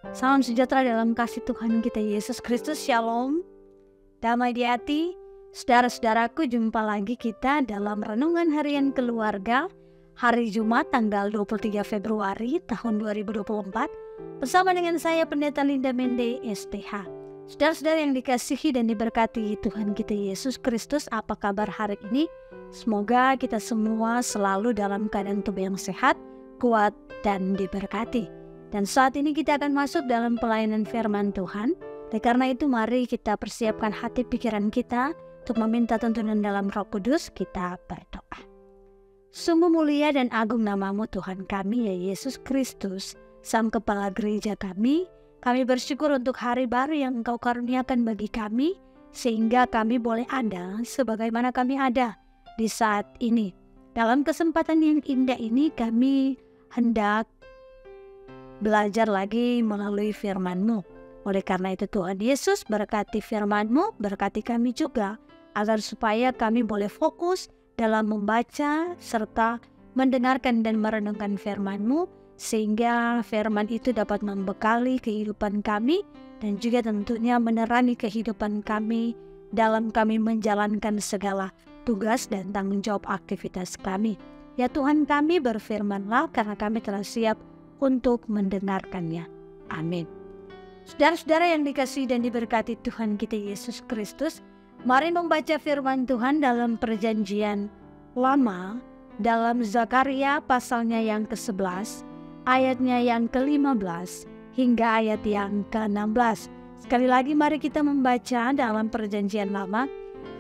Salam sejahtera dalam kasih Tuhan kita Yesus Kristus. Shalom, damai di hati. Saudara-saudaraku, jumpa lagi kita dalam Renungan Harian Keluarga hari Jumat tanggal 23 Februari tahun 2024 bersama dengan saya Pendeta Linda Mende STH. Saudara-saudara yang dikasihi dan diberkati Tuhan kita Yesus Kristus, apa kabar hari ini? Semoga kita semua selalu dalam keadaan tubuh yang sehat, kuat, dan diberkati. Dan saat ini kita akan masuk dalam pelayanan firman Tuhan. Dan karena itu mari kita persiapkan hati pikiran kita untuk meminta tuntunan dalam Roh Kudus. Kita berdoa. Sungguh mulia dan agung namamu Tuhan kami ya Yesus Kristus, Sang Kepala Gereja kami. Kami bersyukur untuk hari baru yang Engkau karuniakan bagi kami, sehingga kami boleh ada sebagaimana kami ada di saat ini. Dalam kesempatan yang indah ini kami hendak belajar lagi melalui firman-Mu. Oleh karena itu Tuhan Yesus, berkati firman-Mu, berkati kami juga, agar supaya kami boleh fokus dalam membaca serta mendengarkan dan merenungkan firman-Mu, sehingga firman itu dapat membekali kehidupan kami dan juga tentunya menerangi kehidupan kami dalam kami menjalankan segala tugas dan tanggung jawab aktivitas kami. Ya Tuhan, kami berfirman-Lah karena kami telah siap untuk mendengarkannya. Amin. Saudara-saudara yang dikasihi dan diberkati Tuhan kita Yesus Kristus, mari membaca firman Tuhan dalam Perjanjian Lama, dalam Zakaria pasalnya yang ke-11, ayatnya yang ke-15 hingga ayat yang ke-16. Sekali lagi mari kita membaca dalam Perjanjian Lama,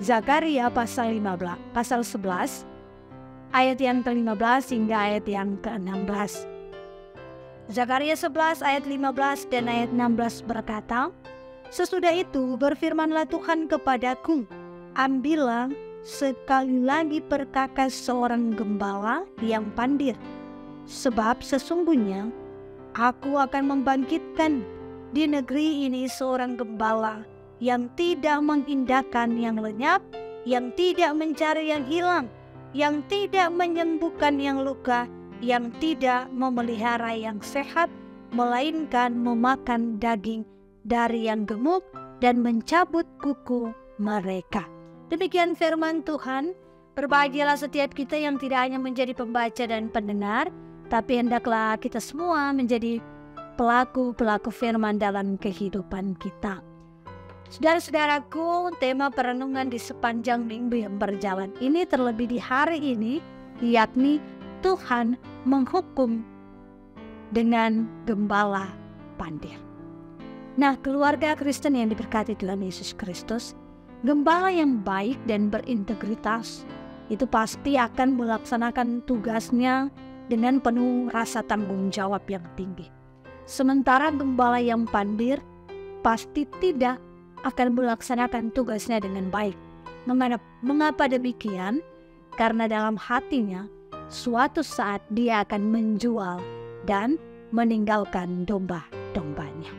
Zakaria pasal 11, ayat yang ke-15 hingga ayat yang ke-16. Zakaria 11 ayat 15 dan ayat 16 berkata, "Sesudah itu berfirmanlah Tuhan kepadaku, ambillah sekali lagi perkakas seorang gembala yang pandir, sebab sesungguhnya aku akan membangkitkan di negeri ini seorang gembala yang tidak mengindahkan yang lenyap, yang tidak mencari yang hilang, yang tidak menyembuhkan yang luka, yang tidak memelihara yang sehat, melainkan memakan daging dari yang gemuk dan mencabut kuku mereka." Demikian firman Tuhan. Berbahagialah setiap kita yang tidak hanya menjadi pembaca dan pendengar, tapi hendaklah kita semua menjadi pelaku-pelaku firman dalam kehidupan kita. Saudara-saudaraku, tema perenungan di sepanjang minggu yang berjalan ini, terlebih di hari ini, yakni Tuhan menghukum dengan gembala pandir. Nah, keluarga Kristen yang diberkati Tuhan Yesus Kristus, gembala yang baik dan berintegritas itu pasti akan melaksanakan tugasnya dengan penuh rasa tanggung jawab yang tinggi. Sementara gembala yang pandir pasti tidak akan melaksanakan tugasnya dengan baik. Mengapa demikian? Karena dalam hatinya suatu saat dia akan menjual dan meninggalkan domba-dombanya.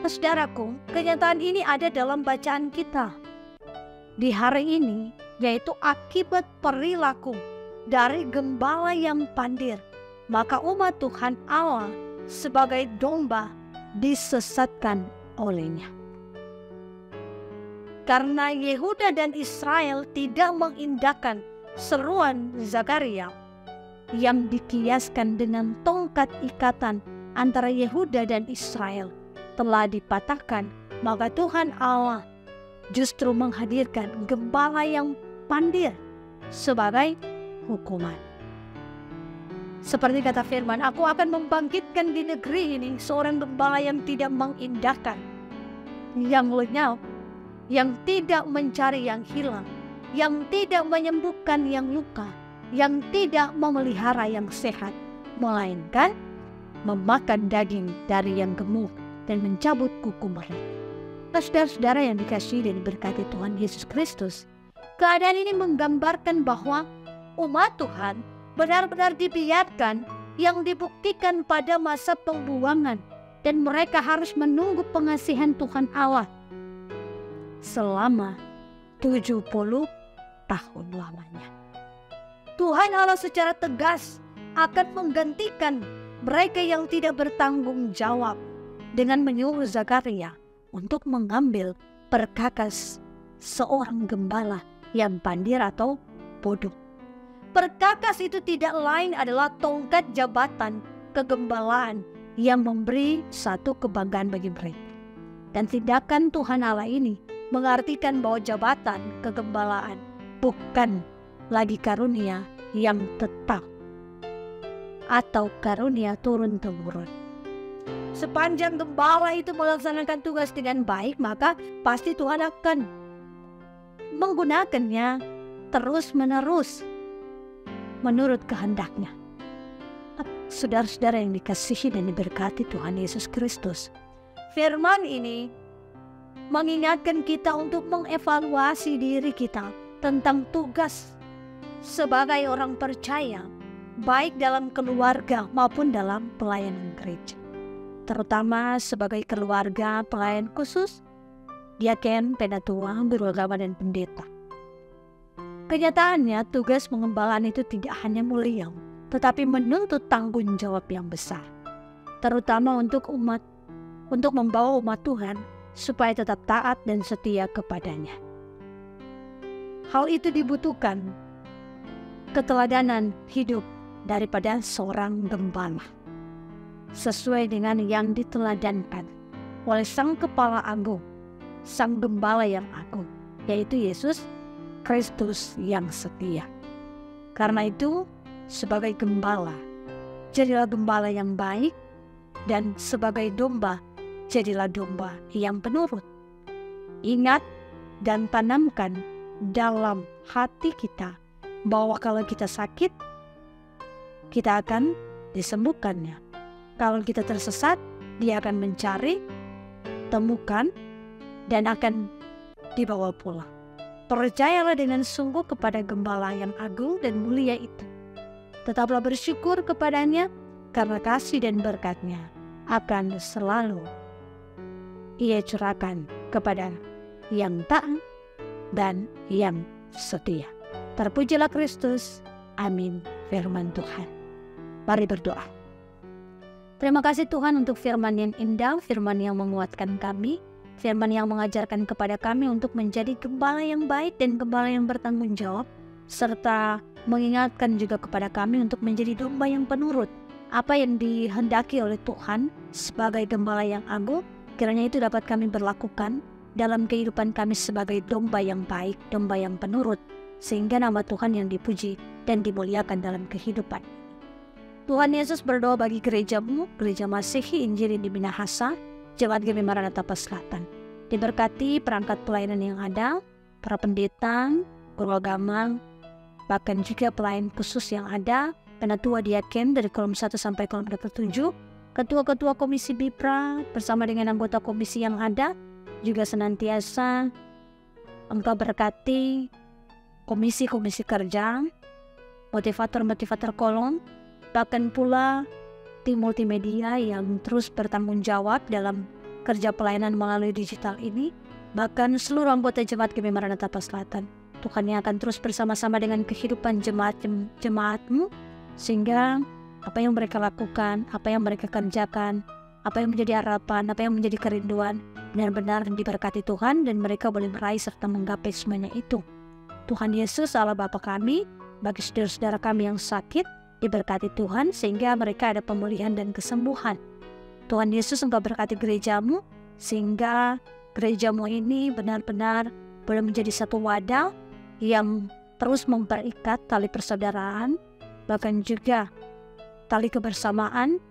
Saudaraku, kenyataan ini ada dalam bacaan kita di hari ini, yaitu akibat perilaku dari gembala yang pandir, maka umat Tuhan Allah sebagai domba disesatkan olehnya. Karena Yehuda dan Israel tidak mengindahkan seruan Zakaria yang dikiaskan dengan tongkat ikatan antara Yehuda dan Israel telah dipatahkan, maka Tuhan Allah justru menghadirkan gembala yang pandir sebagai hukuman. Seperti kata firman, "Aku akan membangkitkan di negeri ini seorang gembala yang tidak mengindahkan, yang lenyap, yang tidak mencari yang hilang, yang tidak menyembuhkan yang luka, yang tidak memelihara yang sehat, melainkan memakan daging dari yang gemuk dan mencabut kuku mereka." Saudara-saudara yang dikasihi dan diberkati Tuhan Yesus Kristus, keadaan ini menggambarkan bahwa umat Tuhan benar-benar dibiarkan, yang dibuktikan pada masa pembuangan, dan mereka harus menunggu pengasihan Tuhan Allah selama 70 tahun lamanya. Tuhan Allah secara tegas akan menggantikan mereka yang tidak bertanggung jawab dengan menyuruh Zakaria untuk mengambil perkakas seorang gembala yang pandir atau bodoh. Perkakas itu tidak lain adalah tongkat jabatan kegembalaan yang memberi satu kebanggaan bagi mereka. Dan tindakan Tuhan Allah ini mengartikan bahwa jabatan kegembalaan bukan lagi karunia yang tetap atau karunia turun-temurun. Sepanjang gembala itu melaksanakan tugas dengan baik, maka pasti Tuhan akan menggunakannya terus-menerus menurut kehendaknya. Saudara-saudara yang dikasihi dan diberkati Tuhan Yesus Kristus, firman ini mengingatkan kita untuk mengevaluasi diri kita tentang tugas sebagai orang percaya, baik dalam keluarga maupun dalam pelayanan gereja. Terutama sebagai keluarga pelayan khusus, diaken, penatua, guru agama, dan pendeta. Kenyataannya tugas pengembalaan itu tidak hanya mulia, tetapi menuntut tanggung jawab yang besar, terutama untuk membawa umat Tuhan supaya tetap taat dan setia kepadanya. Hal itu dibutuhkan keteladanan hidup daripada seorang gembala, sesuai dengan yang diteladankan oleh Sang Kepala Agung, Sang Gembala yang agung, yaitu Yesus Kristus yang setia. Karena itu, sebagai gembala, jadilah gembala yang baik, dan sebagai domba, jadilah domba yang penurut. Ingat dan tanamkan dalam hati kita bahwa kalau kita sakit, kita akan disembuhkannya. Kalau kita tersesat, Dia akan mencari, temukan, dan akan dibawa pulang. Percayalah dengan sungguh kepada Gembala yang agung dan mulia itu. Tetaplah bersyukur kepadanya, karena kasih dan berkat-Nya akan selalu Ia curahkan kepada yang taat dan yang setia. Terpujilah Kristus. Amin. Firman Tuhan. Mari berdoa. Terima kasih Tuhan untuk firman yang indah, firman yang menguatkan kami, firman yang mengajarkan kepada kami untuk menjadi gembala yang baik dan gembala yang bertanggung jawab, serta mengingatkan juga kepada kami untuk menjadi domba yang penurut apa yang dihendaki oleh Tuhan sebagai gembala yang agung. Kiranya itu dapat kami berlakukan dalam kehidupan kami sebagai domba yang baik, domba yang penurut, sehingga nama Tuhan yang dipuji dan dimuliakan dalam kehidupan. Tuhan Yesus berdoa bagi gereja-Mu, Gereja Masihi Injili di Minahasa, Jemaat GBI Maranatha Selatan. Diberkati perangkat pelayanan yang ada, para pendeta, guru agama, bahkan juga pelayan khusus yang ada, penatua diaken dari kolom 1 sampai kolom 27, ketua-ketua komisi BIPRA bersama dengan anggota komisi yang ada, juga senantiasa Engkau berkati komisi-komisi kerja, motivator-motivator kolom, bahkan pula tim multimedia yang terus bertanggung jawab dalam kerja pelayanan melalui digital ini, bahkan seluruh anggota Jemaat GBI Maranatha Selatan. Tuhan yang akan terus bersama-sama dengan kehidupan jemaat-Mu, sehingga apa yang mereka lakukan, apa yang mereka kerjakan, apa yang menjadi harapan, apa yang menjadi kerinduan, benar-benar diberkati Tuhan dan mereka boleh meraih serta menggapai semuanya itu. Tuhan Yesus Allah Bapa kami, bagi saudara-saudara kami yang sakit, diberkati Tuhan sehingga mereka ada pemulihan dan kesembuhan. Tuhan Yesus Engkau berkati gereja-Mu sehingga gereja-Mu ini benar-benar boleh menjadi satu wadah yang terus memperikat tali persaudaraan, bahkan juga tali kebersamaan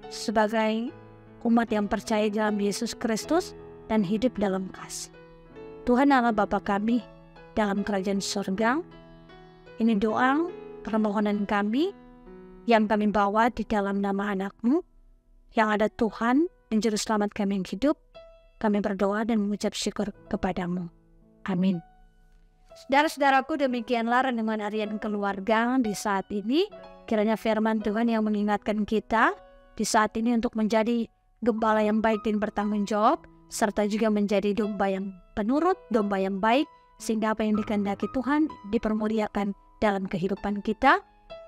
sebagai umat yang percaya dalam Yesus Kristus dan hidup dalam kasih. Tuhan Allah Bapa kami dalam kerajaan surga, ini doa permohonan kami yang kami bawa di dalam nama anak-Mu yang ada Tuhan dan Juru Selamat kami yang hidup. Kami berdoa dan mengucap syukur kepada-Mu. Amin. Saudara-saudaraku, demikianlah renungan harian keluarga di saat ini. Kiranya firman Tuhan yang mengingatkan kita di saat ini untuk menjadi gembala yang baik dan bertanggung jawab, serta juga menjadi domba yang penurut, domba yang baik, sehingga apa yang dikehendaki Tuhan dipermuliakan dalam kehidupan kita.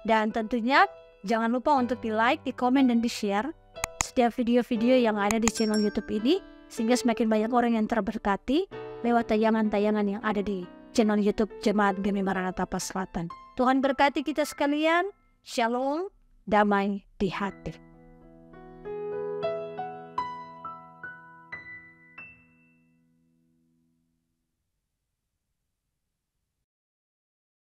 Dan tentunya jangan lupa untuk di like, di komen, dan di share setiap video-video yang ada di channel YouTube ini, sehingga semakin banyak orang yang terberkati lewat tayangan-tayangan yang ada di channel YouTube Jemaat GEMI Maranatha Selatan. Tuhan berkati kita sekalian. Shalom, damai di hati.